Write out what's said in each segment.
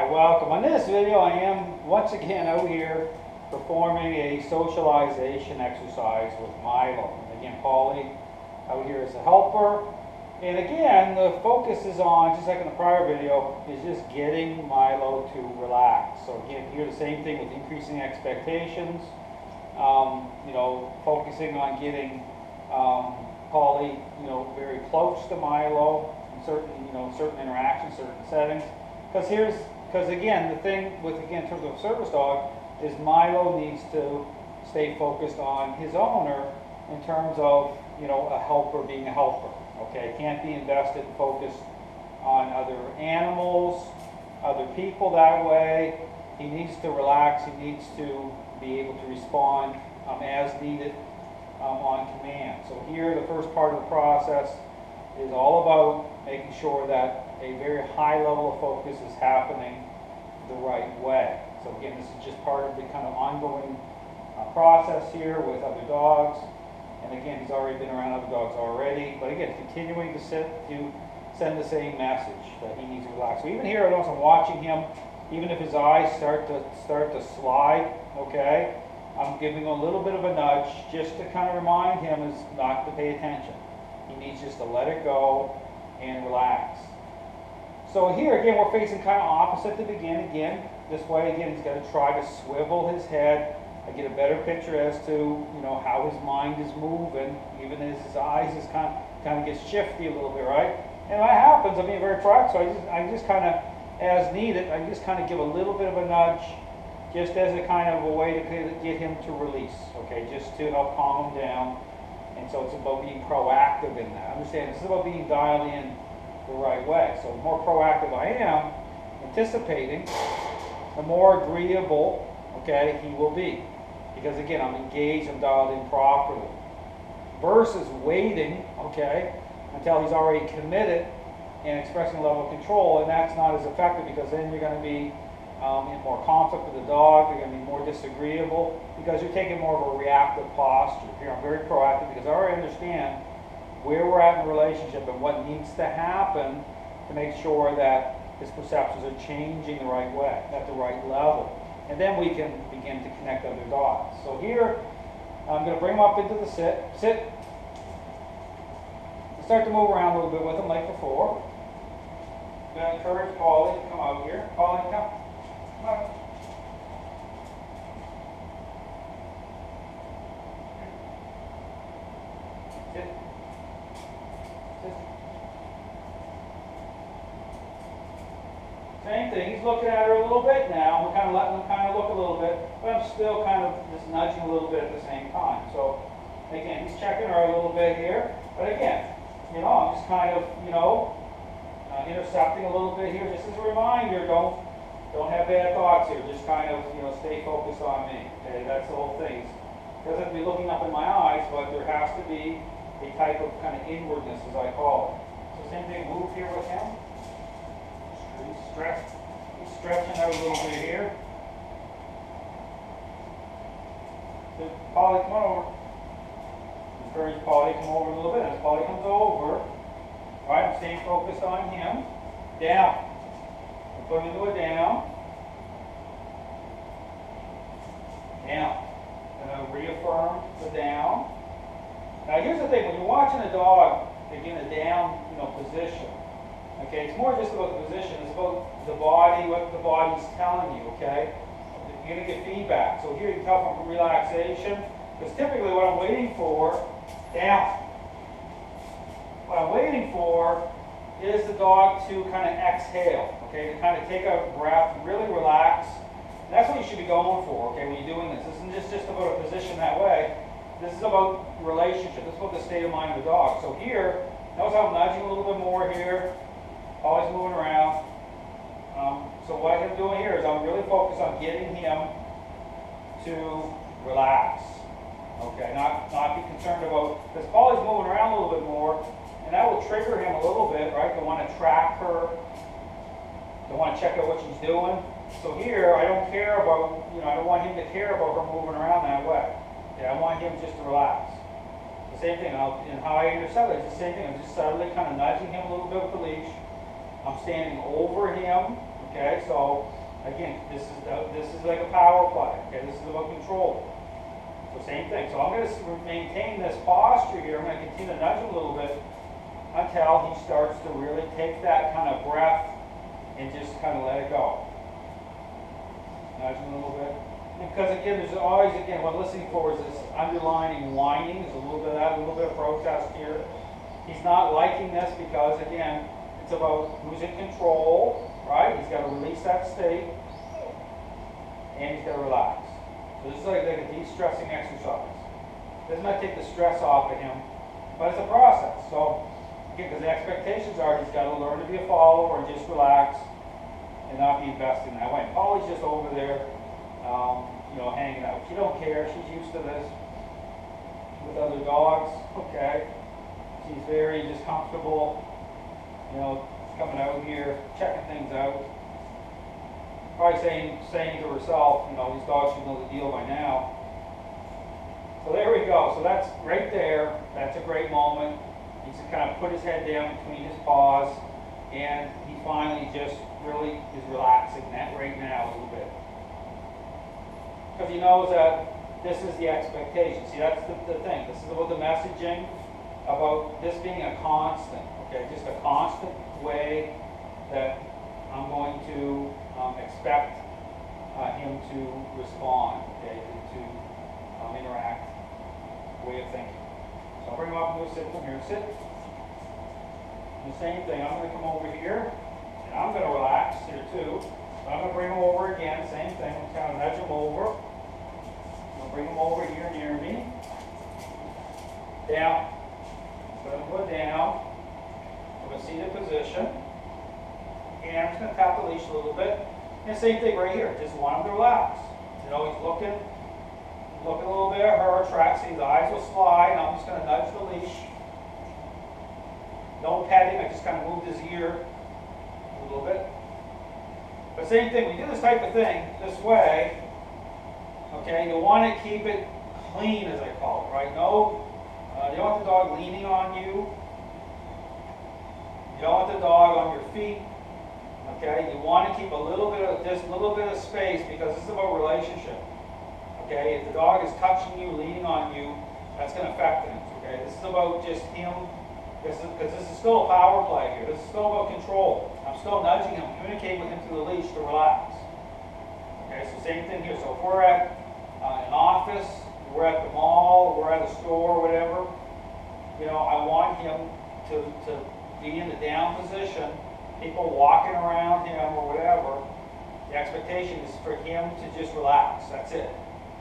Hi, welcome. On this video I am once again out here performing a socialization exercise with Mylo. And again, Paulie out here as a helper. And again, the focus is on, just like in the prior video, is just getting Mylo to relax. So again, here the same thing with increasing expectations. Focusing on getting Paulie, very close to Mylo in certain interactions, certain settings. Because again, the thing with, in terms of a service dog, is Mylo needs to stay focused on his owner in terms of, a helper being a helper. Okay, can't be invested and focused on other animals, other people that way. He needs to relax. He needs to be able to respond as needed on command. So here, the first part of the process is all about making sure that a very high level of focus is happening the right way. So again, this is just part of the kind of ongoing process here with other dogs. And again, he's already been around other dogs already. But again, continuing to send the same message that he needs to relax. So even here, as I'm watching him, even if his eyes start to slide, okay, I'm giving him a little bit of a nudge just to kind of remind him is not to pay attention. He needs just to let it go and relax. So here again, we're facing kind of opposite to begin. Again, this way again, he's got to try to swivel his head. I get a better picture as to how his mind is moving, even as his eyes is kind of gets shifty a little bit, right? And that happens. I'm being very proactive, so I just kind of, as needed, I just kind of give a little bit of a nudge, just as a kind of a way to get him to release, okay, just to help calm him down. And so it's about being proactive in that. Understand, this is about being dialed in the right way. So the more proactive I am, anticipating, the more agreeable, okay, he will be. Because again, I'm engaged, I'm dialed in properly. Versus waiting, okay, until he's already committed and expressing a level of control, and that's not as effective because then you're going to be in more conflict with the dog, you're going to be more disagreeable because you're taking more of a reactive posture. Here I'm very proactive because I already understand where we're at in the relationship and what needs to happen to make sure that his perceptions are changing the right way, at the right level. And then we can begin to connect other dots. So here, I'm going to bring him up into the sit. Sit. Start to move around a little bit with him like before. I'm going to encourage Paulie to come out here. Paulie, come. Come on. Sit. Sit. Same thing. He's looking at her a little bit now. We're kind of letting him kind of look a little bit, but I'm still kind of just nudging a little bit at the same time. So again, he's checking her a little bit here, but again, I'm just kind of, intercepting a little bit here, just as a reminder. Don't have bad thoughts here. Just kind of, stay focused on me. Okay, that's the whole thing. It doesn't have to be looking up in my eyes, but there has to be a type of kind of inwardness, as I call it. So same thing. Move here with him. He's stretching out a little bit here. So Paulie, come on over. Encourage Paulie to come over a little bit. As Paulie comes over, all right, I'm staying focused on him. Down. I'm putting him into a down. Down. And I'll reaffirm the down. Now here's the thing, when you're watching a dog in a down, position, okay, it's more just about the position, it's about the body, what the body's telling you, okay? You're going to get feedback. So here you can tell from relaxation, because typically what I'm waiting for, down. What I'm waiting for is the dog to kind of exhale, okay, to kind of take a breath, really relax. And that's what you should be going for, okay, when you're doing this. This isn't just about a position that way. This is about relationship. This is about the state of mind of the dog. So here, notice how I'm nudging a little bit more here. Always moving around. So what I'm doing here is I'm really focused on getting him to relax. Okay, not be concerned about, because Paulie's moving around a little bit more, and that will trigger him a little bit, right? They want to track her. They want to check out what she's doing. So here, I don't care about, I don't want him to care about her moving around that way. Okay, I want him just to relax. The same thing, and how I intercept it, it's the same thing. I'm just subtly kind of nudging him a little bit with the leash. I'm standing over him, Okay, so again, this is like a power play. Okay, this is about control. So same thing. So I'm going to maintain this posture here. I'm going to continue to nudge him a little bit until he starts to really take that kind of breath and just kind of let it go. Nudge him a little bit. Because again, there's always, again, what I'm listening for is this underlining whining. There's a little bit of that, a little bit of protest here. He's not liking this because, again, it's about who's in control, right? He's got to release that state, and he's got to relax. So this is like a de-stressing exercise. It does not take the stress off of him, but it's a process. So, again, because the expectations are he's got to learn to be a follower and just relax and not be invested in that way. Polly's just over there, you know, hanging out. She don't care. She's used to this with other dogs. Okay. She's very just comfortable, you know, coming out here, checking things out. Probably saying to herself, you know, these dogs should know the deal by now. So there we go. So that's right there. That's a great moment. He's kind of put his head down between his paws, and he finally just really is relaxing that right now a little bit. Because he knows that this is the expectation. See, that's the thing. This is about the messaging, about this being a constant, okay? Just a constant way that I'm going to expect him to respond, okay, to interact, way of thinking. So I'll bring him up and go sit from here. Sit. And the same thing, I'm going to come over here, and I'm going to relax here too. So I'm going to bring him over again, same thing. I'm kind of nudge him over. I'm going to bring him over here near me. Down. Let him go down. I'm going to seated position. And I'm just going to tap the leash a little bit. And same thing right here. Just want him to relax. You know, he's looking a little bit at her, tracks, his eyes will slide. I'm just going to nudge the leash. No petting, I just kind of moved his ear a little bit. But same thing, when you do this type of thing, this way, okay, you want to keep it clean, as I call it, right? No, you don't want the dog leaning on you. You don't want the dog on your feet. Okay, you want to keep a little bit of space, because this is about relationship. Okay, if the dog is touching you, leaning on you, that's going to affect things. Okay, this is about just him. Because this is still a power play here. This is still about control. I'm still nudging him, communicating with him through the leash to relax. Okay, so same thing here. So if we're at an office, we're at the mall, we're at a store, whatever, you know, I want him to be in the down position. People walking around him or whatever, the expectation is for him to just relax. That's it.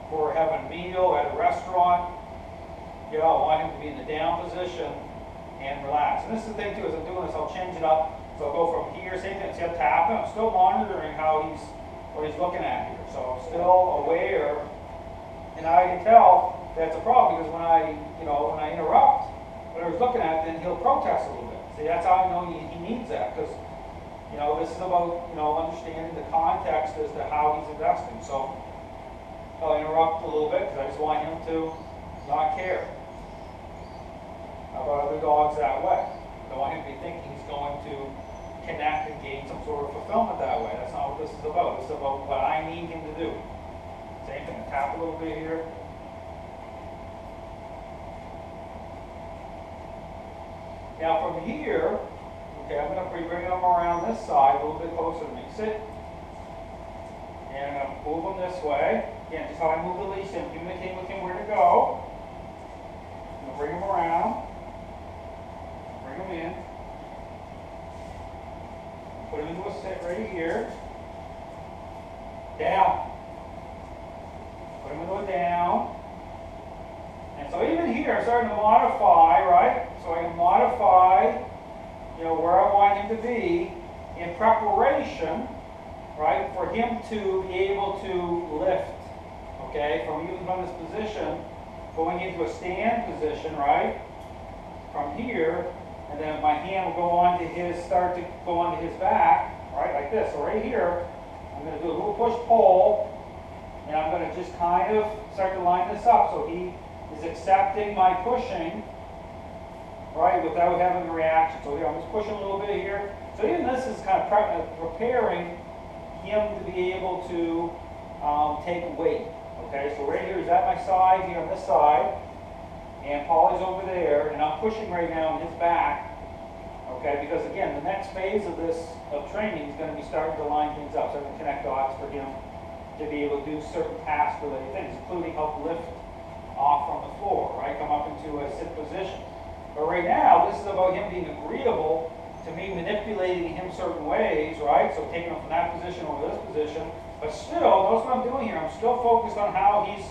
If we're having a meal at a restaurant, you know, I want him to be in the down position and relax. And this is the thing too, as I'm doing this, I'll change it up. So I'll go from here, same thing, see I'm tapping, I'm still monitoring what he's looking at here. So I'm still aware, and I can tell that's a problem, because when I interrupt what he's looking at, then he'll protest a little bit. See, that's how I know he needs that, because, you know, this is about, you know, understanding the context as to how he's investing. So I'll interrupt a little bit, because I just want him to not care about other dogs that way. I don't want him to be thinking he's going to connect and gain some sort of fulfillment that way. That's not what this is about. This is about what I need him to do. Same thing, tap a little bit here. Now from here, okay, I'm going to be bringing him around this side a little bit closer to me. Sit. And I'm going to move him this way. Again, just how I move the leash and communicate with him where to go. I'm going to bring him around. Bring him in. Put him into a sit right here. Down. Put him into a down. And so even here, I'm starting to modify, right? So I can modify, you know, where I want him to be in preparation, right, for him to be able to lift, okay, from this position, going into a stand position, right, from here. And then my hand will start to go onto his back, right, like this. So right here, I'm going to do a little push-pull, and I'm going to just kind of start to line this up so he is accepting my pushing, right, without having a reaction. So here, I'm just pushing a little bit here. So even this is kind of preparing him to be able to take weight. Okay, so right here, he's at my side, here on this side, and Polly's over there, and I'm pushing right now on his back. Okay, because again, the next phase of this training is going to be starting to line things up, starting to connect dots for him to be able to do certain task-related things, including help lift off from the floor, right? Come up into a sit position. But right now, this is about him being agreeable to me manipulating him certain ways, right? So taking him from that position over this position. But still, notice what I'm doing here. I'm still focused on how he's,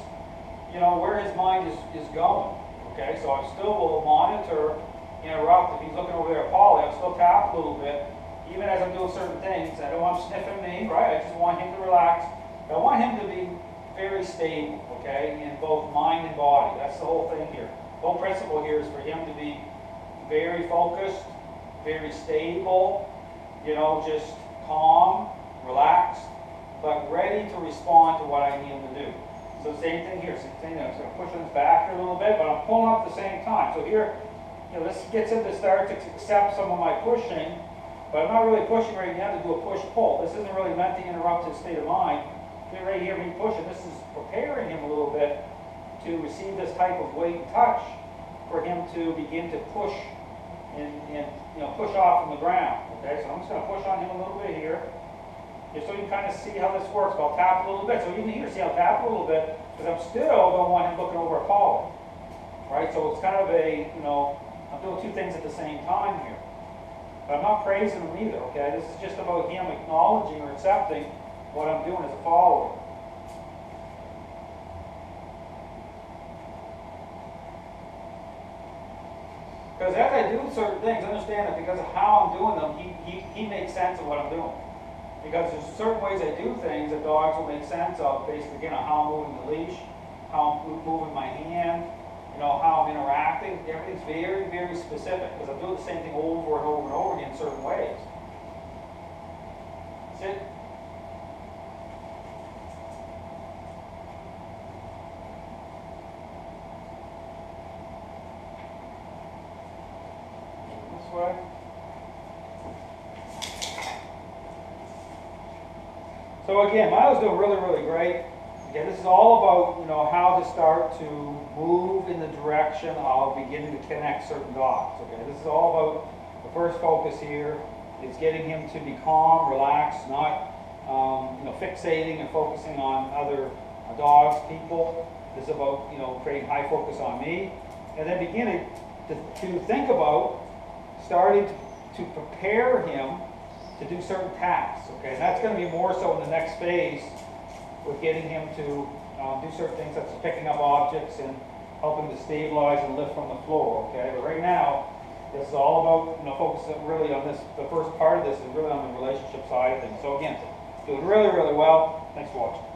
where his mind is going. Okay, so I still will monitor, interrupt. If he's looking over there at Polly, I'll still tap a little bit, even as I'm doing certain things. I don't want him sniffing me, right? I just want him to relax. I want him to be very stable, okay, in both mind and body. That's the whole thing here. The whole principle here is for him to be very focused, very stable, just calm, relaxed, but ready to respond to what I need him to do. So same thing here. Same thing. I'm just going to push on his back here a little bit, but I'm pulling up at the same time. So here, this gets him to start to accept some of my pushing, but I'm not really pushing right now to do a push-pull. This isn't really meant to interrupt his state of mind. Right here, me pushing, this is preparing him a little bit to receive this type of weight and touch for him to begin to push and push off from the ground. Okay, so I'm just going to push on him a little bit here, just so you can kind of see how this works. But I'll tap a little bit. So even here, see, I'll tap a little bit because I'm still don't want him looking over a collar. Right, so it's kind of a, I'm doing two things at the same time here. But I'm not praising him either, okay? This is just about him acknowledging or accepting what I'm doing as a follower. Because as I do certain things, understand that because of how I'm doing them, he makes sense of what I'm doing. Because there's certain ways I do things that dogs will make sense of based, again, on how I'm moving the leash, how I'm moving my hand, how I'm interacting. Everything's very, very specific because I'm doing the same thing over and over and over again in certain ways. Sit. This way. So again, Mylo's doing really, really great. Again, this is all about, how to start to move in the direction of beginning to connect certain dots. Okay, this is all about the first focus here is getting him to be calm, relaxed, not fixating and focusing on other dogs, people. This is about creating high focus on me, and then beginning to think about starting to prepare him to do certain tasks. Okay, and that's going to be more so in the next phase with getting him to do certain things such as picking up objects and helping to stabilize and lift from the floor. Okay, but right now this is all about focusing really on this. The first part of this is really on the relationship side of things. So again, doing really, really well. Thanks for watching.